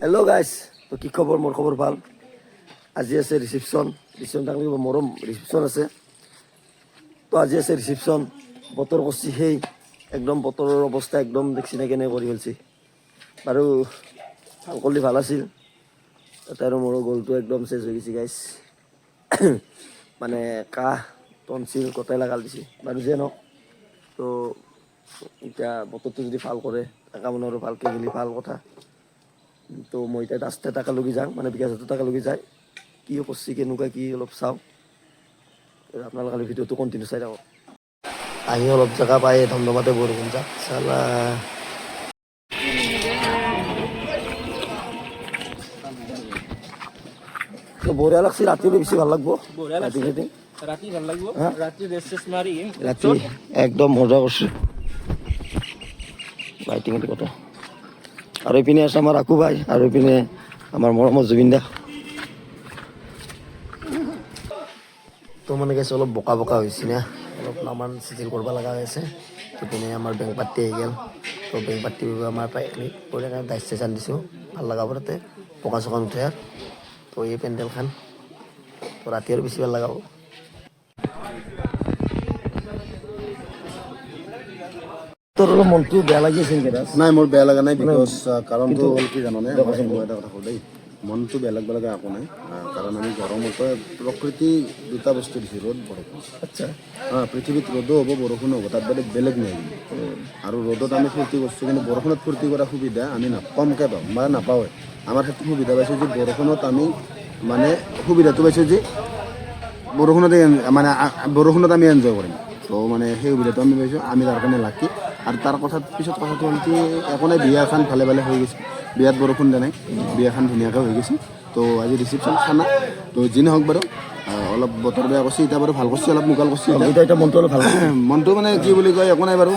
Hello' guys, তো কি খবৰ? মোৰ খবৰ ভাল। আজি আছে ৰিচিপশ্যন থাকিব, মৰম ৰিচিপশ্যন আছে। তো আজি আছে ৰিচিপশ্যন, বতৰ কৰছি সেই একদম বতৰৰ অৱস্থা একদম দেখছি নাই কেনে কৰি ফেলছি। বাৰু ভাল কৰিলে ভাল আছিল, তাতে আৰু মোৰো গলটো একদম চেজ হৈ গৈছে গাইজ। মানে কাহ টনচিল গোটেই লগাল দিছে। বাৰু যিয়ে নহওক, তো এতিয়া বতৰটো যদি ভাল কৰে থকা মানুহ আৰু ভালকৈ গেলি ভাল কথা। তো মই এতিয়া ৰাস্তা টাকা লগি যাওঁ, মানে বিকাশতো টাকা লগি যায়, কি কৰছি কেনেকুৱা কি অলপ চাওঁ। আপোনালোকে ভিডিঅ'টো কণ্টিনিউ চাই থাকক। আহি অলপ জেগা পাই ধমধমাতে বৰষুণ যাক চালা। তো বঢ়িয়া লাগছে, ৰাতিও বেছি ভাল লাগব। ৰাতি ভাল লাগিব, ৰাতি ৰেষ্ট চেষ্ট মাৰি ৰাতি একদম মজা কৰছে লাইটিং কথা। আৰু এইপিনে আছে আমাৰ আকু ভাই, আৰু এইপিনে আমাৰ মৰমৰ জুবিন দা। তো মানে গেছে অলপ বোকা বোকা হৈছে না, অলপ নামান চিজিল কৰিব লগা হৈছে। সেইপিনে আমাৰ বেংক পাতি আহি গ'ল। তো বেংক পাতি আমাৰ প্ৰায় কৰি ডাইচ চাইচ আনি দিছোঁ, ভাল লগাব তাতে বোকা চোকা নুঠে। আৰু তো এই পেণ্ডেলখন তো ৰাতি আৰু বেছি ভাল লগাব। তোৰ অলপ মনটো বেয়া লাগি আছে নেকি? নাই, মোৰ বেয়া লগা নাই, বিকজ কাৰণটো হ'ল কি জানানে, মই এটা কথা কওঁ দেই, মনটো বেয়া লাগব লগা একো নাই। কাৰণ আমি গৰমতো প্ৰকৃতি দুটা বস্তু দিছোঁ, ৰ'দ বৰষুণ। আচ্ছা, পৃথিৱীত ৰ'দো হ'ব বৰষুণো হ'ব, তাত বেলেগ নাই। আৰু ৰ'দত আমি ফূৰ্তি কৰিছোঁ, কিন্তু বৰষুণত ফূৰ্তি কৰা সুবিধা আমি কমকৈ পাওঁ, মানে নাপাওঁৱে। আমাৰ ক্ষেত্ৰত সুবিধা পাইছোঁ যে বৰষুণত আমি মানে সুবিধাটো পাইছোঁ যে বৰষুণত আমি এনজয় কৰিম। তো মানে সেই সুবিধাটো আমি পাইছোঁ, আমি তাৰ কাৰণে লাকি। আৰু তাৰ পিছত কথাটো হ'ল কি, একো নাই, বিয়া এখন ভালে ভালে হৈ গৈছে। বিয়াত বৰষুণ দিয়া নাই, বিয়াখন ধুনীয়াকৈ হৈ গৈছে। তো আজি ৰিচিপশ্যন খানা, তো যি নহওক বাৰু, অলপ বতৰ বেয়া কৰিছে, এতিয়া বাৰু ভাল কৰিছে, অলপ মুকাল কৰিছে। এতিয়া মনটো অলপ ভাল মনটো মানে কি বুলি কয়, একো নাই বাৰু,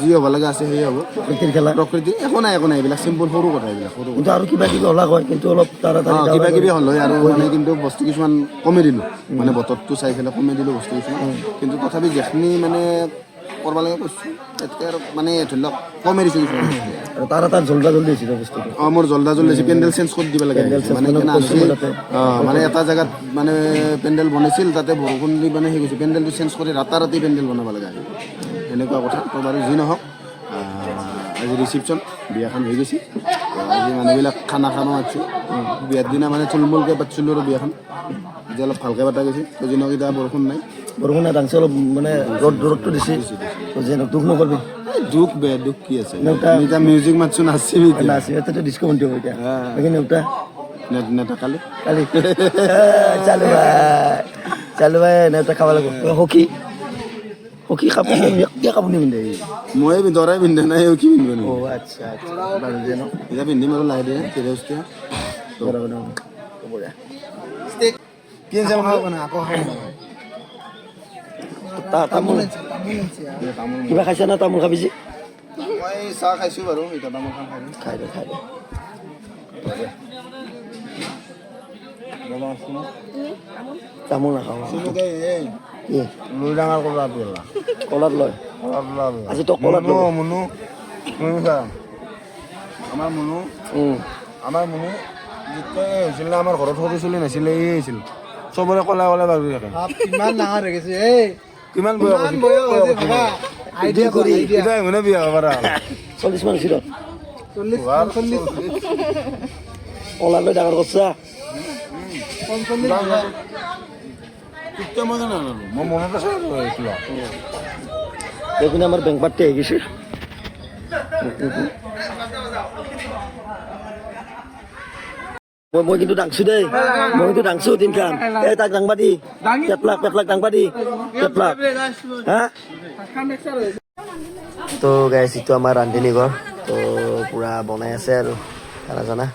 যি হ'ব লাগে আছে সেয়ে হ'ব। প্ৰকৃতিৰ খেলা, প্ৰকৃতি একো নাই, এইবিলাক চিম্পুল সৰু কথা, এইবিলাক সৰু কিন্তু আৰু কিবা কিবি হ'লা হয়, কিন্তু অলপ তাড়াতাড়ি কিবা কিবি হ'ল হয়। আৰু মানে কিন্তু বস্তু কিছুমান কমাই দিলোঁ, মানে বতৰটো চাই পেলাই কমাই দিলোঁ বস্তু কিছুমান। কিন্তু তথাপি যিখিনি মানে কৰিব লাগে কৈছোঁ, তাতকৈ আৰু মানে ধৰি লওক কমাই দিছোঁ কিছুমান বস্তু। আৰু তাড়াতাড়ি জলদা জলদি হৈছিল বস্তুটো। মোৰ জলদা হৈছে, পেণ্ডেল চেঞ্জ কৰি দিব লাগে। মানে কেনে হৈছে, মানে এটা জেগাত মানে পেণ্ডেল বনাইছিল, তাতে বৰষুণ দি মানে সেই গৈছে, পেণ্ডেলটো চেঞ্জ কৰি ৰাতাৰাতি পেণ্ডেল বনাব লগা হয়, এনেকুৱা কথা। তো বাৰু যি নহওক, আজি ৰিচিপশ্যন বিয়াখন হৈ গৈছে। আজি মানুহবিলাক খানা খাব মাতিছোঁ, বিয়াৰ দিনা মানে থুলমূলকৈ পাতিছিলোঁ আৰু বিয়াখন আজি অলপ ভালকৈ পতা গৈছে। তো যি নহওক, এতিয়া বৰষুণ নাই, ডাঙছে অলপ মানে ৰ'দটো দিছে, দুখ নকৰবি। দুখ কি আছে, এতিয়া মিউজিক মাতছোঁ, নাচিবি এতিয়াতো ডিস্কো বন্ধ হ'ব এতিয়া। নেউতা নেতা কালি চালু ভাই নেউতা খাব লাগিব। সখী কাপোৰ কাপোৰ নিপিন্ধে, মই দৰাই পিন্ধা নাই, কি পিন্ধিব? আচ্ছা আচ্ছা, বাৰু যে নহওক এতিয়া পিন্ধিম আৰু লাহে ধীৰে ধীৰে কিবা খাইছা না? তামোল খাবি যে? মই চাহ খাইছোঁ বাৰু, এতিয়া তামোল খাই খাই দে। তামোল নাখাওঁ, লৈ ডাঙৰ কলাত কলাত লয়। আজি তই কলাত মুনু আমাৰ মুনু যেতিয়া হৈছিল না, আমাৰ ঘৰত সৰু চলি নাছিলে, এই হৈছিল চবৰে কলা কলা বাঢ়ি থাকে। কিমান ডাঙৰ হৈ গৈছে, কিমান বয়স বিয়া হ'ব পাৰা 40 মান আছিল। 40 কলালৈ ডাঙৰ কৰছা। মই মনত আছে এইপিনে আমাৰ বেংক পাতি আহি গৈছে। মই কিন্তু ডাংছো দেই, মই কিন্তু ডাংছো তিনখান। এই তাক ডাংবা দি, পেটলাক ডাংবা দি, পেটলাক। হা? তো গাইছ, এইটো আমাৰ ৰান্ধনী ঘৰ। তো পুৰা বনাই আছে আৰু খানা চানা।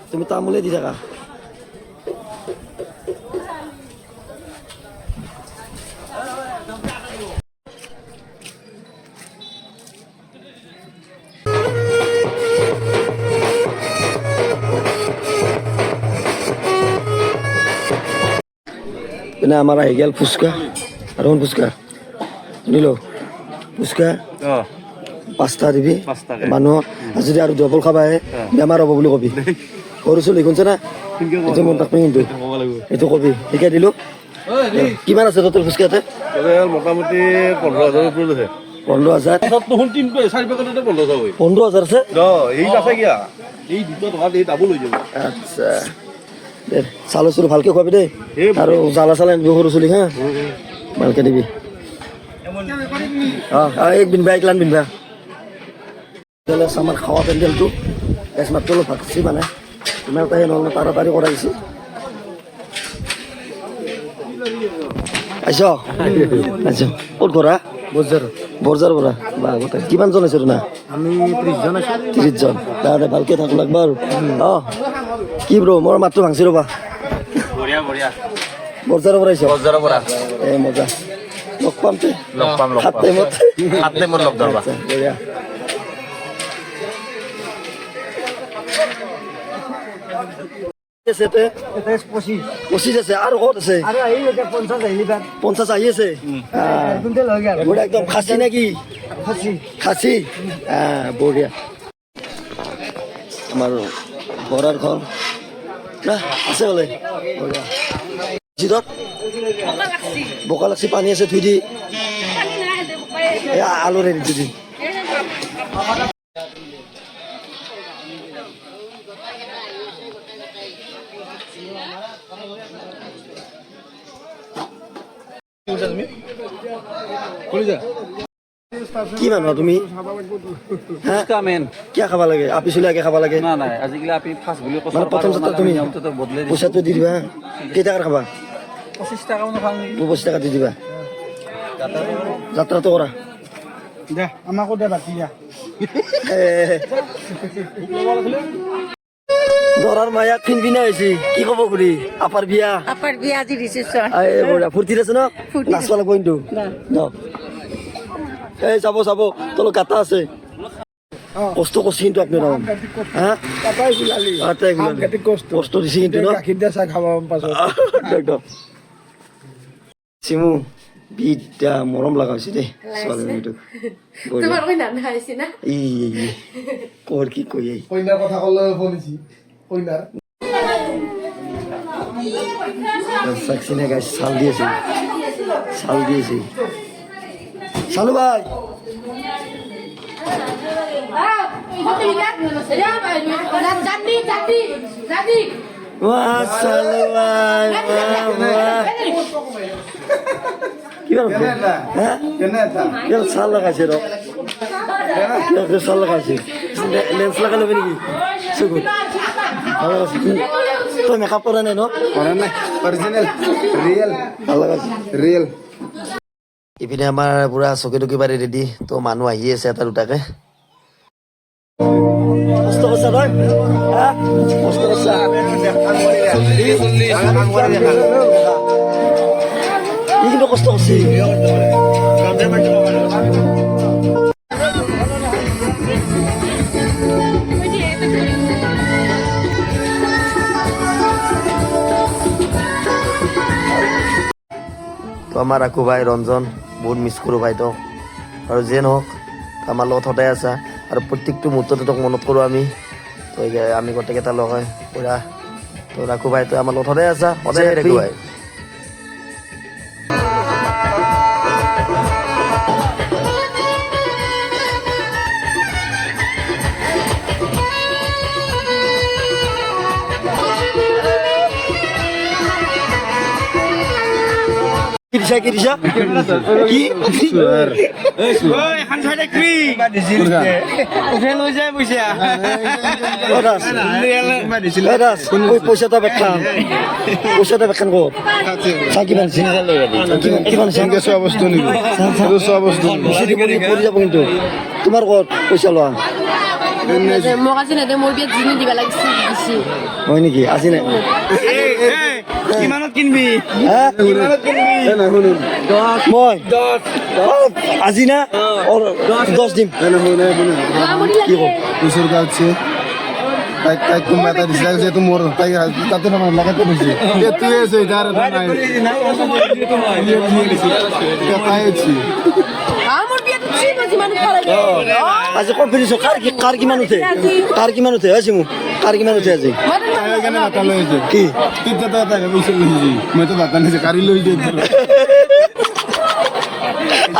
তুমি তামোলে দি থাকা। এনে আমাৰ আহি গেল ফুচকা, আৰু ফুচকা শুনিলো ফুচকা 5টা দিবি পাঁচটাকে। মানুহক আৰু যদি আৰু ডবল খাবা আহে বেমাৰ হ'ব বুলি কবি সৰু চলি শুনছে না এইটো মন ৰাখবি কিন্তু এইটো কবি শিকাই দিলোঁ কিমান আছে তোৰ ফুচকাতে মোটামুটি 15,000 ওপৰত আছে 15,000 দেখোন 4 পেকেটতে 15,000 হয় 15,000 আছে এই আছে কিয়া এই 2 টকা এই ডাবল হৈ যাব আচ্ছা দে চালো চলো ভালকে খুৱাবি দেই আৰু জ্বালা চালা নিবি সৰু চলি হা ভালকে দিবি এক বিনবা একলান বিনবা আমাৰ খাৱা পেণ্ডেলটো মাত্ৰ অলপ ভাগছি মানে ইমান এটা নহ'লে তাড়াতাড়ি কৰাইছে আইছ আইছ ক'ত ঘৰা বৰজাৰ পৰা বা গোটেই কিমানজন আছে না আমি 30জন আছো 30জন দে ভালকে থাকো লাগবা আৰু কি ব্ৰ মোৰ মাতটো ভাংছি ৰ'বা বঢ়িয়া বঢ়িয়া বৰজাৰৰ পৰা আহিছ বজাৰৰ পৰা মজা লগ পাম তে লগ পাম সাত টাইমত লগ ধৰবা বঢ়িয়া পঁচিছ আছে আৰু ক'ত আছে 50 আহি আছে একদম খাচী নে কি খাচী বঢ়িয়া আমাৰ বৰাৰ ঘৰ না আছে বোলে বঢ়িয়া জিদত বোকা লাগছি পানী আছে থুই দি আলু ৰেডি দি কি মানুহ তুমি কিয় খাব লাগে আপি চুলিয়াকে খাব লাগে আজিকালি আপুনি ফাৰ্ষ্ট বুলি মানে প্ৰথম যাত্ৰা তুমি পইচাটো দি দিবা কেইটাকাৰ খাবা 25 টাকা মানে ভাল নেকি 25 টাকা দি দিবা যাত্ৰাটো কৰা দে আমাকো দে বাকি দিয়া দৰাৰ মায়াক কিনবি না হৈছে কি ক'ব ঘূৰি আপাৰ বিয়া আজি ৰিচেপশ্যন বঢ়িয়া ফূৰ্তিত আছে ন নাচবা লাগব কিন্তু এই যাব তলত গাটা আছে কষ্ট করছি কিন্তু আপনার কষ্ট দিছি কিন্তু চিমু বিদ্যা মৰম লগা হৈছে দেই ছোৱালীজনীটোক কৰ কি কৈ কইনাৰ কথা ক'লে শুনিছি কইনাৰ চাকছি না গাছ চাল দিয়েছে চালু ভাই চাল লাগাইছে চাল লাগাইছে লেন্স লাগাই লবি নেকি চকুত তই মেকআপ কৰা নাই ন কৰা নাই অৰিজিনেল ৰিয়েল ভাল লাগাইছে ৰিয়েল ইপিনে আমাৰ পুৰা চকী টকী পাৰি ৰেডি তো মানুহ আহি আছে এটা দুটাকে কষ্ট কৰিছা তই কষ্ট কৰিছা ই কিন্তু কষ্ট কৰিছে তো আমাৰ ৰাখো ভাই ৰঞ্জন বহুত মিছ কৰোঁ ভাই তোক আৰু যিয়ে নহওক আমাৰ লগত সদায় আছা আৰু প্ৰত্যেকটো মুহূৰ্ততে তোক মনত কৰোঁ আমি তো আমি গোটেইকেইটা লগ হয় পুৰা তো ৰাখো ভাই তই আমাৰ লগত সদায় আছা সদায় ৰাখো ভাই কি দিছা কি পইচাটা বেখান ক'ত কিমান চোৱা বস্তু নেকি চোৱা বস্তু পৰি যাব কিন্তু তোমাৰ ক'ত পইচা লোৱা মোক আজি নেদে মোৰ বিয়াত জিনি দিবা লাগিছিল হয় নেকি আজি নাই কিমানত কিনবি মই আজি না 10 দিম কি কম ওচৰ গাঁৱত তাইক কোনোবা এটা দিছিলে যিহেতু মোৰ তাইক তাতে লগাতে দিছে এইটোৱে আছে তাৰ এটা নাই তাই আছে মোৰ বিয়াত আজি কম্পিটিশ্যন কাৰ কিমান উঠে আছে মোক কাৰ কিমান উঠে আজি কি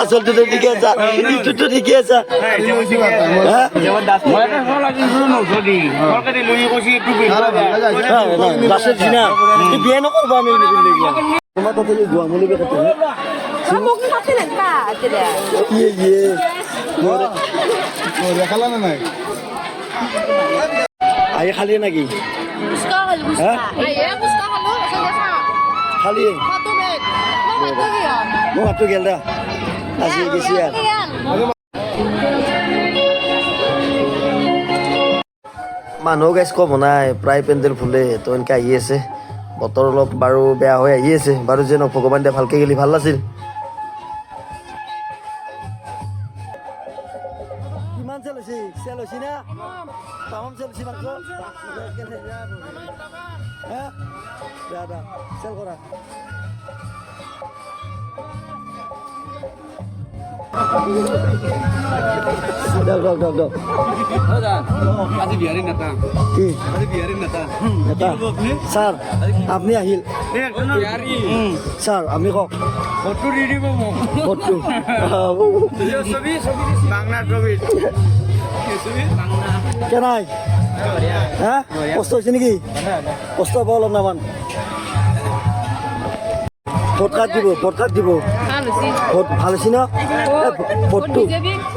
আচলতে ঠিকে আছা ইটোতো ঠিকে আছা লাষ্টত চিনা বিয়া নকৰবা আমি তোমাৰ তাতে গোৱা মলি কথা দেখালা না নাই আহি খালি নাকি খালি মোৰ হাতটো গেল দা আজি গেছি আৰু মানুহ গাইছ কম নাই প্ৰায় পেণ্ডেল ফুলে তো এনেকৈ আহি আছে বতৰ অলপ বাৰু বেয়া হৈ আহি আছে বাৰু যে ভগৱান দিয়া ভালকৈ গেলি ভাল আছিল কিমান চেল হৈছে না তামাম চেল হৈছে মাংস দাদা চেল কৰা দক আজি বিহাৰী নেতা কি আজি বিহাৰী নেতা এটা স্যাৰ আপনি আহিল বিহাৰী স্যার আপনি কওক ফটো দি দিব মোক ফটো ছবি বাংলা ছবি কেনাই হ্যাঁ কষ্ট হয়েছে নাকি কষ্ট পাব অলপ নামান ভোট দিব ভোট ভাল হৈছে ন ভোটটো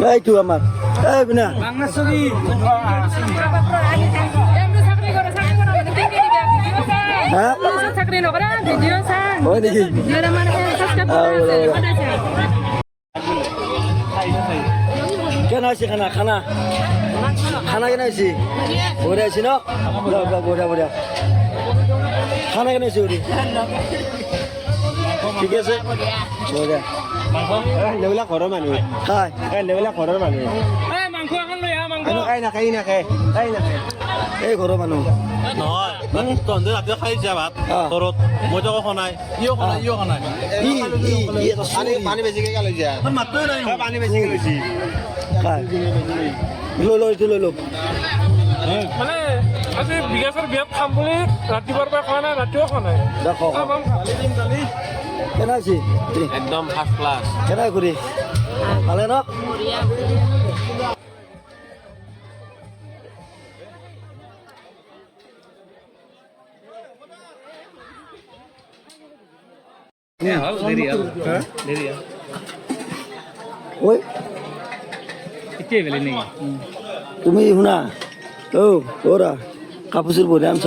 এইটো আমাৰ এই বিনা বাংলা ছবি হ্যাঁ হয় নেকি কেনা হৈছে খানা কেনা হৈছে বঢ়িয়া হৈছে ন বঢ়িয়া খানা কেনা হৈছে উৰি ঠিক আছে বঢ়িয়া লেবেলা ঘৰৰ মানুহ খাই লেবেলা ঘৰৰ মানুহ মাংস এখন লৈ আহা মাংস নাখায় এই ঘৰৰ মানুহ নহয় তহঁতে ৰাতিও খাই যা ভাত ঘৰত মইতো একো খোৱা নাই ইও খোৱা নাই পানী বেছিকে গালি যা মাতটোৱে নাই পানী বেছিকে লৈছি খাই লৈ লওক মানে আজি বিকাশৰ বিয়াত খাম বুলি ৰাতিপুৱাৰ পৰা খোৱা নাই ৰাতিও খোৱা নাই দেখো কেনা হৈছে একদম ফাৰ্ষ্ট ক্লাছ কেনা ঘূৰি ভালে ন ঐ তুমি শুনা ওৰা কাপোৰ বঢ়িয়া আনছ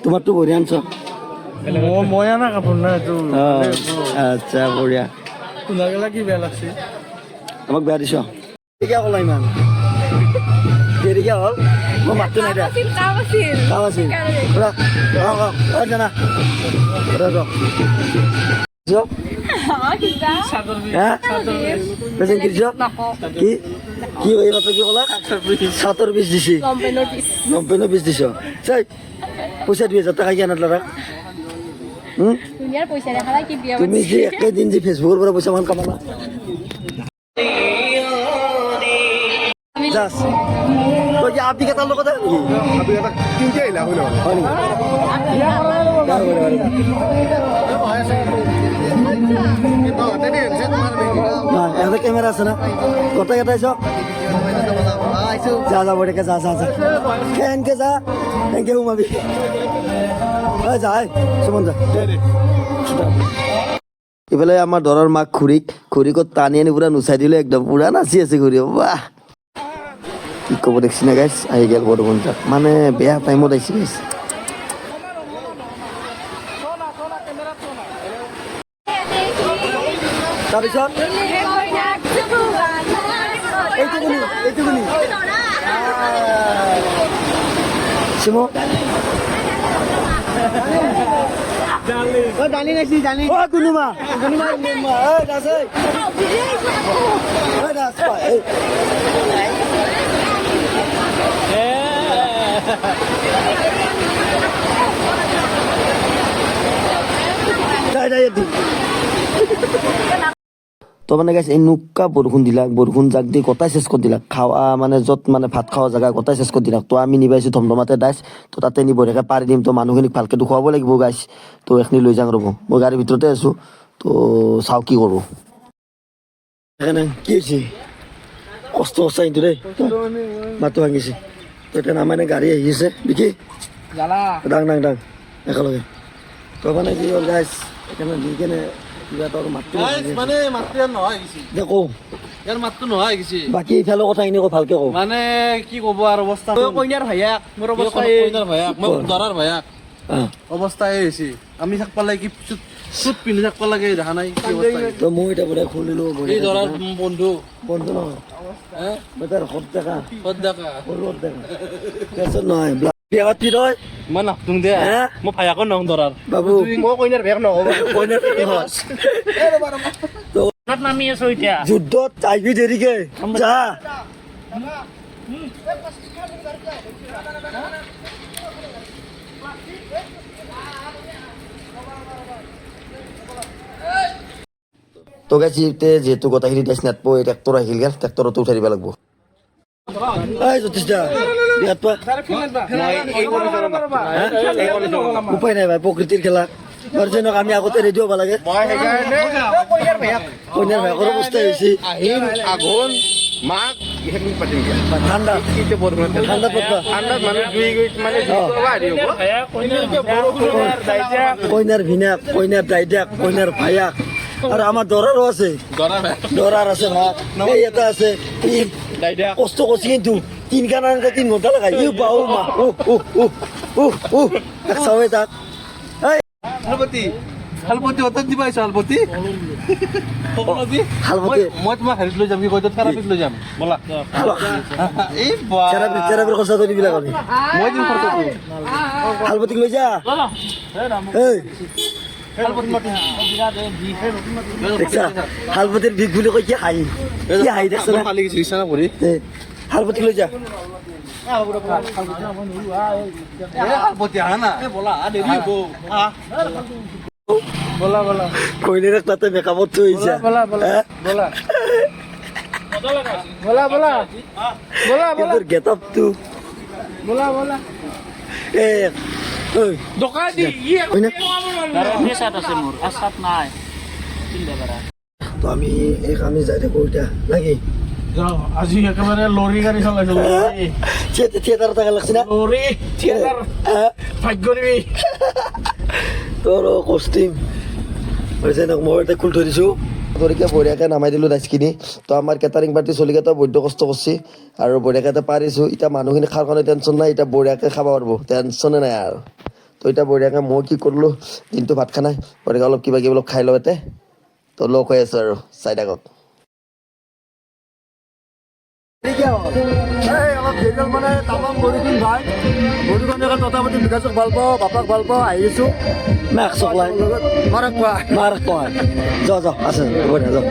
তোমাৰতো বঢ়িয়া আনছ মই আনা কাপোৰ নাই এইটো আচ্ছা বঢ়িয়া শুনাগেলা কি বেয়া লাগছে আমাক বেয়া দিছ কেতিয়া ক'লা ইমান দেৰিকে হ'ল মই মাতটো নাই দিয়া কাম আছিল জানা কি এই মাত্ৰ কি ক'লা চাটৰ পিচ দিছি লম্পেনৰ পিচ দিছ চাই পইচা 2000 টকা কি আনাত ল'ৰা তুমি যে একেদিন যে ফেচবুকৰ পৰা পইচা মান কামালা তই কি আপি কেইটাৰ লগত এটা কেমেৰা আছে না গোটেই কেইটাই চাওক যা বঢ়িয়াকে যা এনেকে যা এনেকে সোমাবি যা সুমন যা ইফালে আমাৰ দৰৰ মাক খুৰীকত টানি আনি পুৰা নুচাই দিলে একদম পুৰা নাচি আছে খুৰী বাহ কি ক'ব দেখছি না গাইছ আহি গেল বৰষুণ যাক মানে বেয়া টাইমত আহিছে গাইছ তাৰপিছত এইটো চিমো ডালি নাছি ডালি কোনোবা দাস তো মানে গাইছ এনেকুৱা বৰষুণ জাক দি গোটাই চেচ কৰি দিলাক খাৱা মানে য'ত মানে ভাত খাৱা জেগা গোটাই চেচ কৰি দিলাক তো আমি নিবাইছোঁ ধমধমাতে ডাইছ তো তাতে নি বঢ়িয়াকৈ পাৰি দিম তো মানুহখিনিক ভালকৈ খুৱাব লাগিব গাইছ তো এইখিনি লৈ যাওঁ ৰ'ব মই গাড়ীৰ ভিতৰতে আছোঁ তো চাওঁ কি কৰোঁ সেইকাৰণে কি হৈছে কষ্ট হৈছে কিন্তু দেই মাতটো ভাঙিছে তো এতিয়া নামানে গাড়ী আহি আছে বিকি ডাং একেলগে তো মানে কি হ'ল গাইছ সেইকাৰণে দি কেনে কিবা এটা মাতটো মানে মাতটো ইয়াৰ নহয় গৈছে দে কওঁ ইয়াৰ মাতটো নহয় গৈছে বাকী ইফালৰ কথাখিনি কৈ ভালকৈ কওঁ মানে কি ক'ব আৰু অৱস্থা কইনাৰ ভাইয়াক মোৰ অৱস্থা কইনাৰ ভায়াক মই দৰাৰ ভায়াক অৱস্থা এই হৈছে আমি থাকব লাগে কি চুট পিন্ধি থাকব লাগে দেখা নাই কি অৱস্থা তো মই এতিয়া বোলে খুলিলোঁ এই দৰাৰ বন্ধু বন্ধু নহয় মই তাৰ সৎ দেখা ক'ত দেখা সৰু সৎ দেখা তাৰপিছত নহয় বিয়া পাতি তই মই নাপতুং দে হে? মই ভায়াকো নং দৰাৰ বাবু মই কইনাৰ ভাইয়াক নহ'ব কইনাৰ সহজ নামি আছো এতিয়া যুদ্ধত আহিবি দেৰিকে যা তো গাইছি যিহেতু গোটেইখিনি টেষ্ট নাপাব এই ট্ৰেক্টৰ আহিল গেল ট্ৰেক্টৰতো উঠাই দিব লাগিব এই জ্যোতিষ দা বিয়াত পা উপায় নাই ভাই প্ৰকৃতিৰ খেলা যেনক আমি আগতে ৰেডি হ'ব লাগে কইনাৰ ভাইকৰ অৱস্থা হৈছে ঠাণ্ডা ঠাণ্ডা পতবা কইনাৰ ভিনাক কইনাৰ দাইদাক কইনাৰ ভায়াক আৰু আমাৰ দৰাৰো আছে দৰাৰ আছে ভাত এই এটা আছে কষ্ট করছি কিন্তু 3 ঘন্টা লাগাই বাউ মা চাওয়ে তাক হালপতি অতক দিবা আহিছো হালপতি হালপতি মই তোমাক হেৰিত লৈ যাম কি কয় থেৰাপিত লৈ যাম ব'লা এই চেৰাবিৰ খৰচা কৰি দিবিলাক আমি মই দিম খৰচাটো হালপতিক লৈ যা এই দেখছা হালপতিৰ বিষ বুলি কৈ কি হাঁহি দেখছ না খালি কিছু ইচ্ছা কৰি হালপতিক লৈ যা হালপতি আহা না ব'লা দেৰি হ'ব কইনাৰ তাতে মেকআপত থৈছা কিন্তু গেট আপটো তো আমি এই কামে যাই থাকো এতিয়া নাকি আজি একেবাৰে লৰি গাড়ী চলাইছো থিয়েটাৰ টাকা লাগছে না লৰি থিয়েটাৰ ভাগ্য নিবি তোৰ কষ্টিম হৈছে না মই এটা খুল থৈ দিছোঁ ধৰিকে বঢ়িয়াকৈ নামাই দিলোঁ ডাইচখিনি তো আমাৰ কেটাৰিং পাৰ্টি চলিকেইটা বৈদ্য কষ্ট কৰিছে আৰু বঢ়িয়াকৈ এটা পাৰিছোঁ এতিয়া মানুহখিনি খাৰ কাৰণে টেনশ্যন নাই এতিয়া বঢ়িয়াকৈ খাব পাৰিব টেনশ্যনে নাই আৰু তো এতিয়া বঢ়িয়াকৈ মই কি কৰিলোঁ দিনটো ভাত খা নাই বঢ়িয়াকৈ অলপ কিবা কিবি অলপ খাই লওঁ ইয়াতে তো লগ হৈ আছোঁ আৰু চাই থাকক অলপ দেৰি মানে তামাম বৰষুণ ভাই বৰষুণ তথাপতি বিকাশক ভাল পাওঁ বাপাক ভাল পাওঁ আহিছোঁ মাক চকলাই মাৰক কোৱা যা আছে হ'ব দে যাওঁ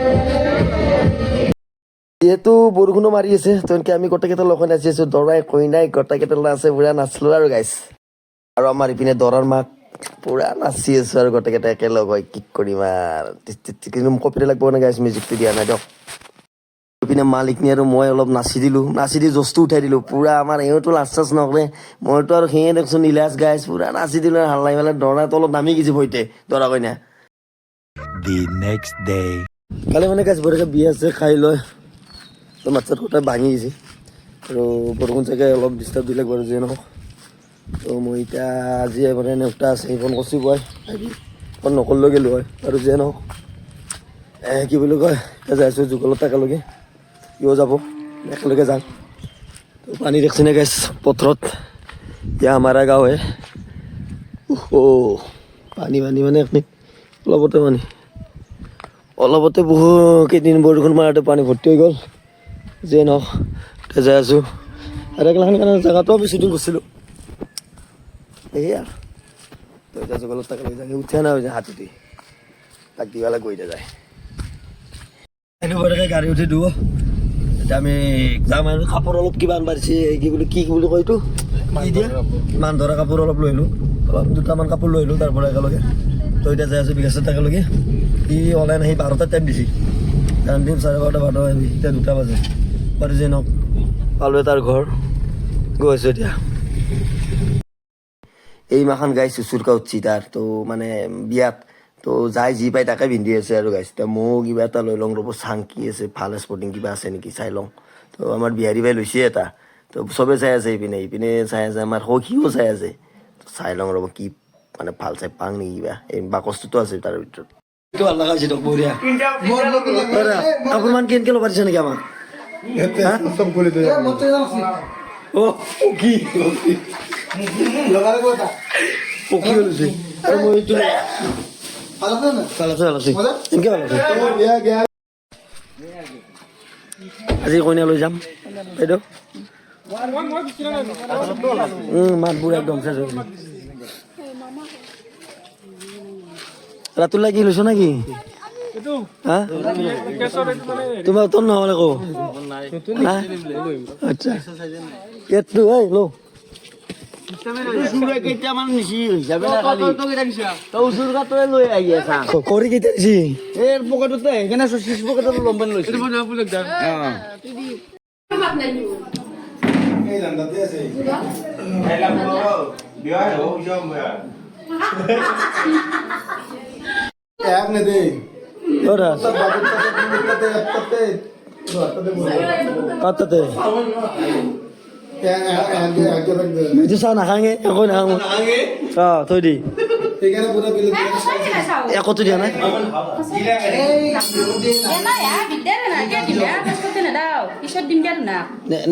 যিহেতু বৰষুণো মাৰি আছে তেনেকৈ আমি গোটেইকেইটা লগ হৈ নাচি আছোঁ দৰাই কইনাই গোটেইকেইটা আছে পুৰা নাচলোঁ আৰু গাইছ আৰু আমাৰ ইপিনে দৰাৰ মাক পুৰা নাচি আছোঁ আৰু গোটেইকেইটা একেলগ হৈ কি কৰিম আৰু কিন্তু কপিতে লাগিব নে গাইছ মিউজিকটো দিয়া নাই দিয়ক ইপিনে মালিকনি আৰু মই অলপ নাচি দি জচটো উঠাই দিলোঁ পুৰা আমাৰ এওঁতো লাজ চাজ নকৰে মইতো আৰু সেয়ে দেখোন নীলাজ গাইছ পুৰা নাচি দিলোঁ আৰু হাল্লাই পেলাই দৰাটো অলপ নামি গৈছে ভৰিতে দৰা কইনা কালি মানে গাইছ বঢ়িয়াকৈ বিয়া আছে খাই লয় তো মাছৰ কোটা ভাঙি গৈছে আৰু বৰষুণ চাগে অলপ ডিষ্টাৰ্ব দিলে বাৰু যিয়ে নহওক তো মই এতিয়া আজি মানে নেওতা আছে ফোন কৰিছোঁ বয় আজি ফোন নকৰিলেও গ'লোঁ হয় আৰু যিয়ে নহওক কি বুলি কয় এতিয়া যাই আছোঁ যুগলত একেলগে ইও যাব একেলগে যাম তো পানী দেখছি নে গাইছ পথাৰত এতিয়া আমাৰ গাঁও হে পানী মানে আপুনি অলপতে বহু কেইদিন বৰষুণ মাৰোঁতে পানী ভৰ্তি হৈ গ'ল যিয়ে নহওক এতিয়া যাই আছোঁ আৰু একেলাখানি কাৰণে জেগাটো আমি শ্বুটিং কৰিছিলোঁ সেয়া তো এতিয়া যুগলত একেলগে যাই উঠা নাই হৈছে হাতীটি তাক দিবালে গৈ যায় গাড়ী উঠি দিব এতিয়া আমি যাম আৰু কাপোৰ অলপ কিবা আনবাৰিছে কি বুলি কয় এইটো কি দিয়ে মান ধৰা কাপোৰ অলপ লৈ আহিলোঁ অলপ দুটামান কাপোৰ লৈ আহিলোঁ তাৰপৰা একেলগে তো এতিয়া যাই আছোঁ বিকাশত একেলগে সি অনলাইন আহি 12টাত টাইম দিছে টাইম 12:30 বাজি এতিয়া 2টা বাজে বাৰু যে নক পালোৱে তাৰ ঘৰ গৈ আছোঁ এতিয়া এই মাখন গাই চুচুৰকা উঠছি তাৰ তো মানে বিয়াত তো যাই যি পাই তাকে পিন্ধি আছে আৰু গাইছ এতিয়া ময়ো কিবা এটা লৈ লওঁ ৰ'ব চাং কি আছে ভাল স্পৰ্টিং কিবা আছে নেকি চাই লওঁ তো আমাৰ বিহাৰী বাই লৈছে এটা তো চবে চাই আছে ইপিনে চাই আছে আমাৰ সখীও চাই আছে তো চাই লওঁ ৰ'ব কি মানে ভাল চাই পাং নেকি কিবা এই বাকচটোতো আছে তাৰ ভিতৰত ভাল লগা হৈছে দিয়ক বঢ়িয়া আপোনাক কেনেকৈ ল'ব দিছে নেকি আমাক কি পকি লৈছে আৰু মই এইটো ভাল আছে এনেকৈ ভাল আছে আজি কইনা লৈ যাম বাইদেউ মাতবোৰ একদম চেচ হৈ ৰাতুল কি লৈছ নেকি হা তোমাৰ তোৰ নহ'লে কো আচ্ছা ইয়াতটো এই লো কেইটামান নিছি হিচাপে লৈ আহি আছা কৰি কেইটা দিছি এই পকেটতে সেইকাৰণে চিচ পকেটত লম্বান লৈছে চাহ নাখাঙে একো নাখাঙো থৈ দি একোতো দিয়া নাই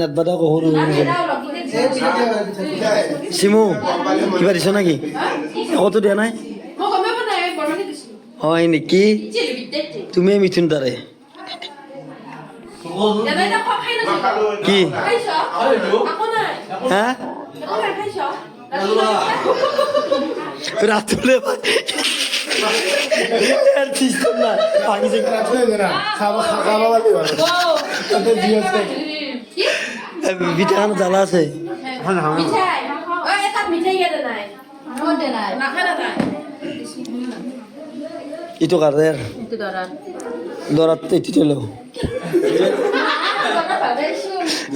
নেটবাদা সৰু চিমু কিবা দিছ নেকি একোতো দিয়া নাই হয় নেকি তুমি মিথুন তাৰে কি হা রাতুলে পিঠাখান জ্বালা আছে ইটো কার দরাত এটি লো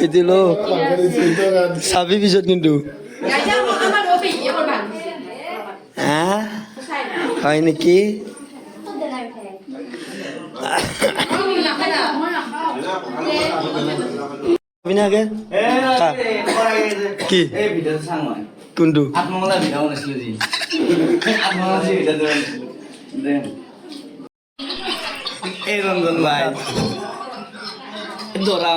এটি লো চাবি পিছত কিন্তু হ্যাঁ হয় নাকি আগে কি কোনটো এই রঞ্জন ভাই দৌড়া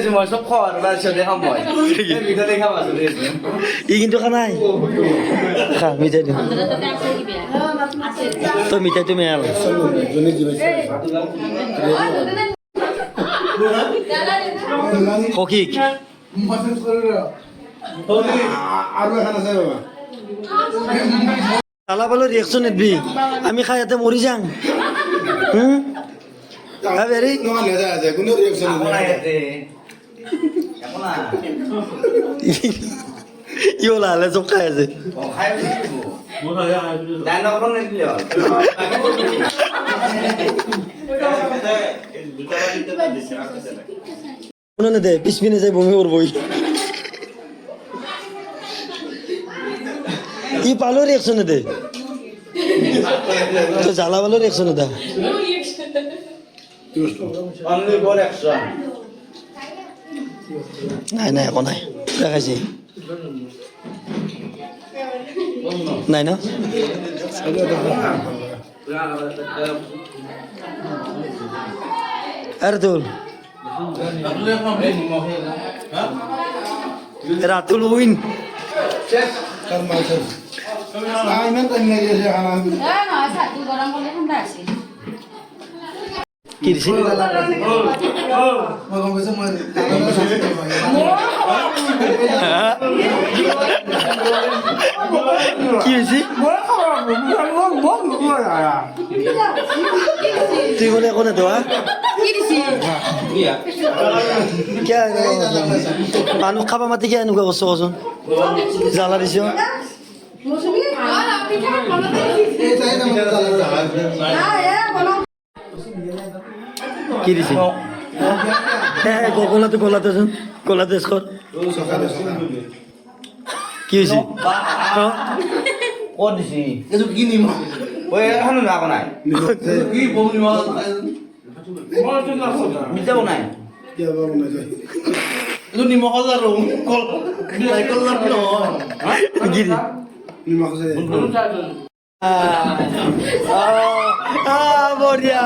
মই সব খাওয়ার দেখাম মই দেখাম ই কিন্তু খানাই খা মিঠাই দিম তো মিঠাই তুমি সখী চালাবালো রিয়েকশন নিবি আমি খাই ইয়াতে মরি যাং ইও লালে চব খাই আছে দে পিছপিনে যাই বমি করবই ই পালো রিয়েকশন দে তো জ্বালা ভালো রিয়েকশন দা নাই নাই একো নাই দেখাইছি নাই ন আরে তোর রাতুল উইন কি দিছে কি হয়েছে তুই বলে কোনে তো কি দিছি কিয় মানুহ খাবা মাতি কিয় এনেকুৱা বস্তু কচোন জ্বালা দিছ কি দিছে কলাতেচোন কলাতে কি হৈছে ক'ত দিছি এইটো কি নিমখ ঐ এখনো না নাই কি বহু নিমখ মিঠাও নাই এইটো নিমখৰ লাৰু কল নাৰিকল লাৰু নহয় কি দি বঢ়িয়া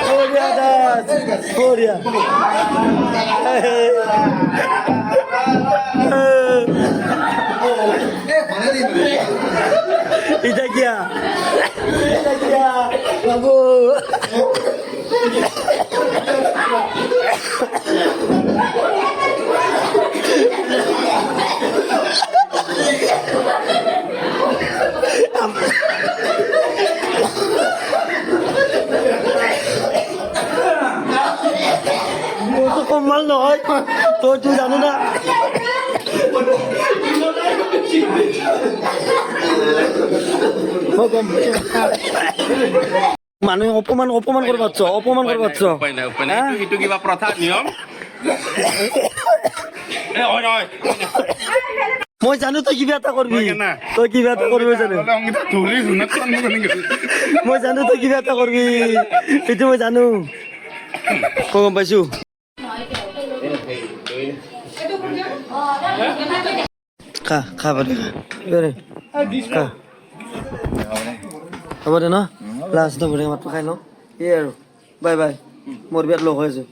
বঢ়িয়া দাস বঢ়িয়া এটা কিয়া বাবু মোৰতো কম মাল নহয় তইতো জানো না মানুহে অপমান কৰিব এইটো কিবা প্ৰথা নিয়ম মই জানো তই কিবা এটা কৰিবি তই কিবা এটা কৰিবি জানো মই জানো তই কিবা এটা কৰিবি সেইটো মই জানো গম পাইছো খা পাৰি খা হ'ব দে ন লাষ্ট নভৰি মাত্ৰ খাই লওঁ এই আৰু বাই বাই মোৰ বিয়াত লগ হৈ আছো